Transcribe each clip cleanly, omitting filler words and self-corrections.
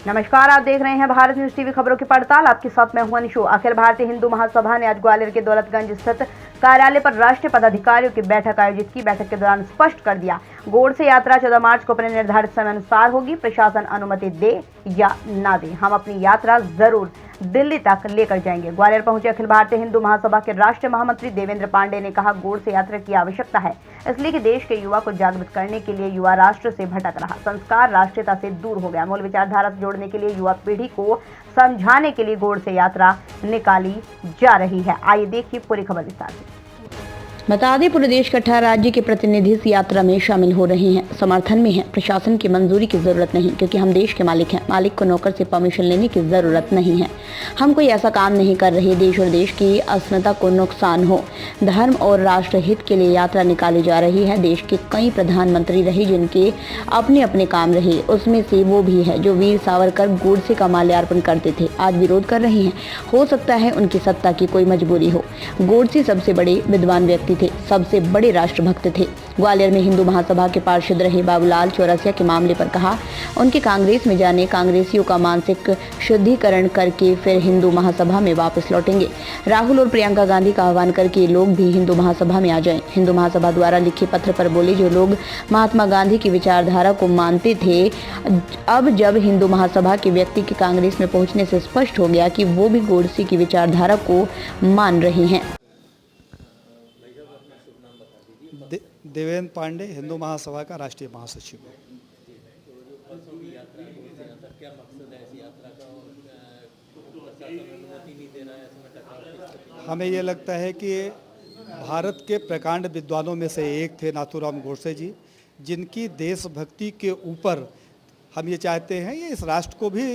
नमस्कार, आप देख रहे हैं भारत न्यूज टीवी खबरों की पड़ताल। आपके साथ मैं हूं अनिशु। अखिल भारतीय हिंदू महासभा ने आज ग्वालियर के दौलतगंज स्थित कार्यालय पर राष्ट्रीय पदाधिकारियों की बैठक आयोजित की। बैठक के दौरान स्पष्ट कर दिया, गोडसे यात्रा 14 मार्च को अपने निर्धारित समय अनुसार होगी। प्रशासन अनुमति दे या ना दे, हम अपनी यात्रा जरूर दिल्ली तक लेकर जाएंगे। ग्वालियर पहुंचे अखिल भारतीय हिंदू महासभा के राष्ट्रीय महामंत्री देवेंद्र पांडे ने कहा, गोडसे यात्रा की आवश्यकता है, इसलिए कि देश के युवा को जागृत करने के लिए युवा राष्ट्र से भटक रहा, संस्कार राष्ट्रीयता से दूर हो गया। मूल विचारधारा से जोड़ने के लिए युवा पीढ़ी को समझाने के लिए गोडसे यात्रा निकाली जा रही है। आइए देखिए पूरी खबर विस्तार से। बता दें, पूरे देश के 18 राज्य के प्रतिनिधि इस यात्रा में शामिल हो रहे हैं। समर्थन में है। प्रशासन की मंजूरी की जरूरत नहीं, क्योंकि हम देश के मालिक हैं। मालिक को नौकर से परमिशन लेने की जरूरत नहीं है। हम कोई ऐसा काम नहीं कर रहे देश और देश की अस्मिता को नुकसान हो। धर्म और राष्ट्र हित के लिए यात्रा निकाली जा रही है। देश के कई प्रधानमंत्री रहे जिनके अपने अपने काम रहे, उसमें से वो भी है जो वीर सावरकर गोडसे का माल्यार्पण करते थे, आज विरोध कर रहे हैं। हो सकता है उनकी सत्ता की कोई मजबूरी हो। गोडसे सबसे बड़े विद्वान व्यक्ति थे, सबसे बड़े राष्ट्रभक्त थे। ग्वालियर में हिंदू महासभा के पार्षद रहे बाबूलाल चौरसिया के मामले पर कहा, उनके कांग्रेस में जाने, कांग्रेसियों का मानसिक शुद्धिकरण करके फिर हिंदू महासभा में वापस लौटेंगे। राहुल और प्रियंका गांधी का आह्वान करके ये लोग भी हिंदू महासभा में आ जाएं। हिंदू महासभा द्वारा लिखे पत्र पर बोले, जो लोग महात्मा गांधी की विचारधारा को मानते थे, अब जब हिंदू महासभा के व्यक्ति के कांग्रेस में पहुंचने से स्पष्ट हो गया कि वो भी गोडसे की विचारधारा को मान रहे हैं। देवेंद्र पांडे, हिंदू महासभा का राष्ट्रीय महासचिव। हमें ये लगता है कि भारत के प्रकांड विद्वानों में से एक थे नाथूराम गोडसे जी, जिनकी देशभक्ति के ऊपर हम ये चाहते हैं, ये इस राष्ट्र को भी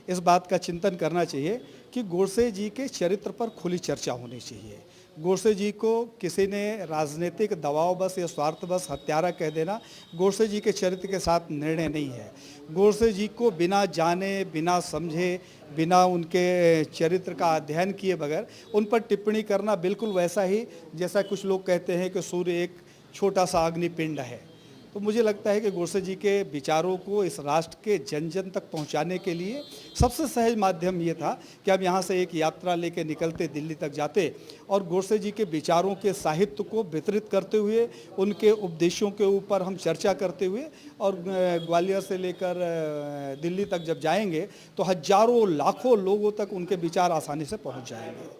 इस बात का चिंतन करना चाहिए कि गोडसे जी के चरित्र पर खुली चर्चा होनी चाहिए। गोडसे जी को किसी ने राजनीतिक दबाववश या स्वार्थवश हत्यारा कह देना गोडसे जी के चरित्र के साथ निर्णय नहीं है। गोडसे जी को बिना जाने, बिना समझे, बिना उनके चरित्र का अध्ययन किए बगैर उन पर टिप्पणी करना बिल्कुल वैसा ही जैसा कुछ लोग कहते हैं कि सूर्य एक छोटा सा अग्निपिंड है। तो मुझे लगता है कि गोडसे जी के विचारों को इस राष्ट्र के जन जन तक पहुंचाने के लिए सबसे सहज माध्यम ये था कि हम यहाँ से एक यात्रा लेके निकलते, दिल्ली तक जाते और गोडसे जी के विचारों के साहित्य को वितरित करते हुए, उनके उपदेशों के ऊपर हम चर्चा करते हुए और ग्वालियर से लेकर दिल्ली तक जब जाएंगे तो हजारों लाखों लोगों तक उनके विचार आसानी से पहुँच जाएंगे।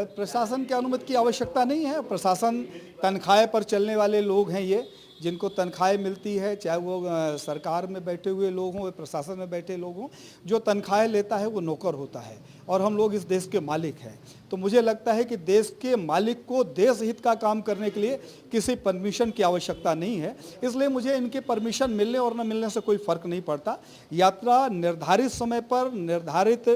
प्रशासन की अनुमति की आवश्यकता नहीं है। प्रशासन तनख्वाह पर चलने वाले लोग हैं, ये जिनको तनख्वाह मिलती है, चाहे वो सरकार में बैठे हुए लोग हों या प्रशासन में बैठे लोग हों, जो तनख्वाह लेता है वो नौकर होता है और हम लोग इस देश के मालिक हैं। तो मुझे लगता है कि देश के मालिक को देश हित का काम करने के लिए किसी परमिशन की आवश्यकता नहीं है, इसलिए मुझे इनके परमिशन मिलने और न मिलने से कोई फ़र्क नहीं पड़ता। यात्रा निर्धारित समय पर, निर्धारित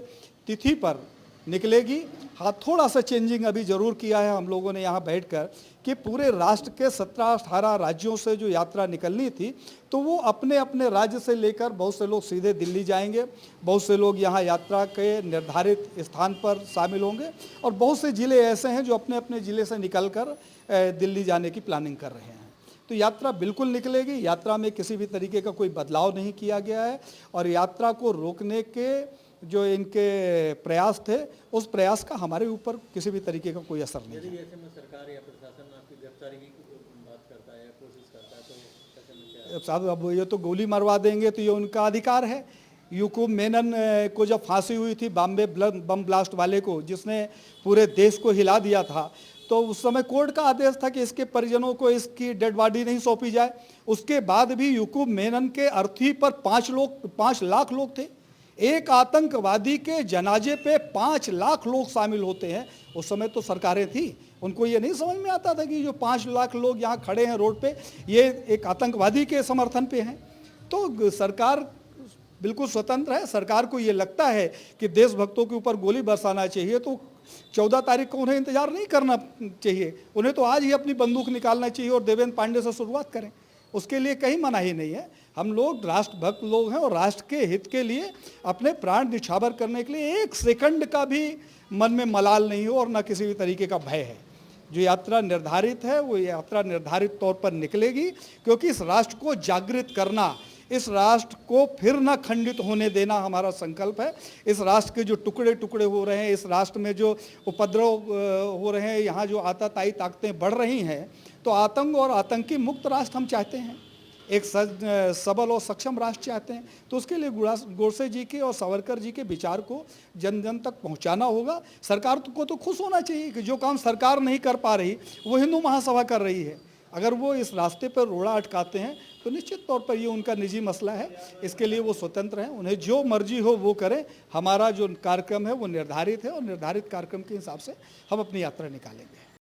तिथि पर निकलेगी। हाँ, थोड़ा सा चेंजिंग अभी ज़रूर किया है हम लोगों ने यहाँ बैठकर कि पूरे राष्ट्र के 17-18 राज्यों से जो यात्रा निकलनी थी, तो वो अपने अपने राज्य से लेकर बहुत से लोग सीधे दिल्ली जाएंगे, बहुत से लोग यहाँ यात्रा के निर्धारित स्थान पर शामिल होंगे और बहुत से ज़िले ऐसे हैं जो अपने अपने ज़िले से निकलकर दिल्ली जाने की प्लानिंग कर रहे हैं। तो यात्रा बिल्कुल निकलेगी। यात्रा में किसी भी तरीके का कोई बदलाव नहीं किया गया है और यात्रा को रोकने के जो इनके प्रयास थे, उस प्रयास का हमारे ऊपर किसी भी तरीके का कोई असर नहीं है। ऐसे में सरकार या प्रशासन आपकी गिरफ्तारी की बात करता है या कोशिश करता है, तो कैसे में क्या? साहब, अब ये तो गोली मरवा देंगे तो ये उनका अधिकार है। याकूब मेनन को जब फांसी हुई थी बॉम्बे बम ब्लास्ट वाले को, जिसने पूरे देश को हिला दिया था, तो उस समय कोर्ट का आदेश था कि इसके परिजनों को इसकी डेड बॉडी नहीं सौंपी जाए। उसके बाद भी याकूब मेनन के अर्थी पर 5 लाख लोग थे। एक आतंकवादी के जनाजे पे 5 लाख लोग शामिल होते हैं। उस समय तो सरकारें थी, उनको ये नहीं समझ में आता था कि जो 5 लाख लोग यहाँ खड़े हैं रोड पे, ये एक आतंकवादी के समर्थन पे हैं। तो सरकार बिल्कुल स्वतंत्र है। सरकार को ये लगता है कि देशभक्तों के ऊपर गोली बरसाना चाहिए तो 14 तारीख को उन्हें इंतजार नहीं करना चाहिए, उन्हें तो आज ही अपनी बंदूक निकालना चाहिए और देवेंद्र पांडे से शुरुआत करें। उसके लिए कहीं मनाही नहीं है। हम लोग राष्ट्रभक्त लोग हैं और राष्ट्र के हित के लिए अपने प्राण निछावर करने के लिए 1 सेकंड का भी मन में मलाल नहीं हो और न किसी भी तरीके का भय है। जो यात्रा निर्धारित है वो यात्रा निर्धारित तौर पर निकलेगी, क्योंकि इस राष्ट्र को जागृत करना, इस राष्ट्र को फिर न खंडित होने देना हमारा संकल्प है। इस राष्ट्र के जो टुकड़े टुकड़े हो रहे हैं, इस राष्ट्र में जो उपद्रव हो रहे हैं, यहाँ जो आतताई ताकतें बढ़ रही हैं, तो आतंक और आतंकी मुक्त राष्ट्र हम चाहते हैं, एक सबल और सक्षम राष्ट्र चाहते हैं। तो उसके लिए गोडसे जी के और सावरकर जी के विचार को जन जन तक पहुंचाना होगा। सरकार को तो खुश होना चाहिए कि जो काम सरकार नहीं कर पा रही वो हिंदू महासभा कर रही है। अगर वो इस रास्ते पर रोड़ा अटकाते हैं तो निश्चित तौर पर ये उनका निजी मसला है, इसके लिए वो स्वतंत्र हैं, उन्हें जो मर्जी हो वो करें। हमारा जो कार्यक्रम है वो निर्धारित है और निर्धारित कार्यक्रम के हिसाब से हम अपनी यात्रा निकालेंगे।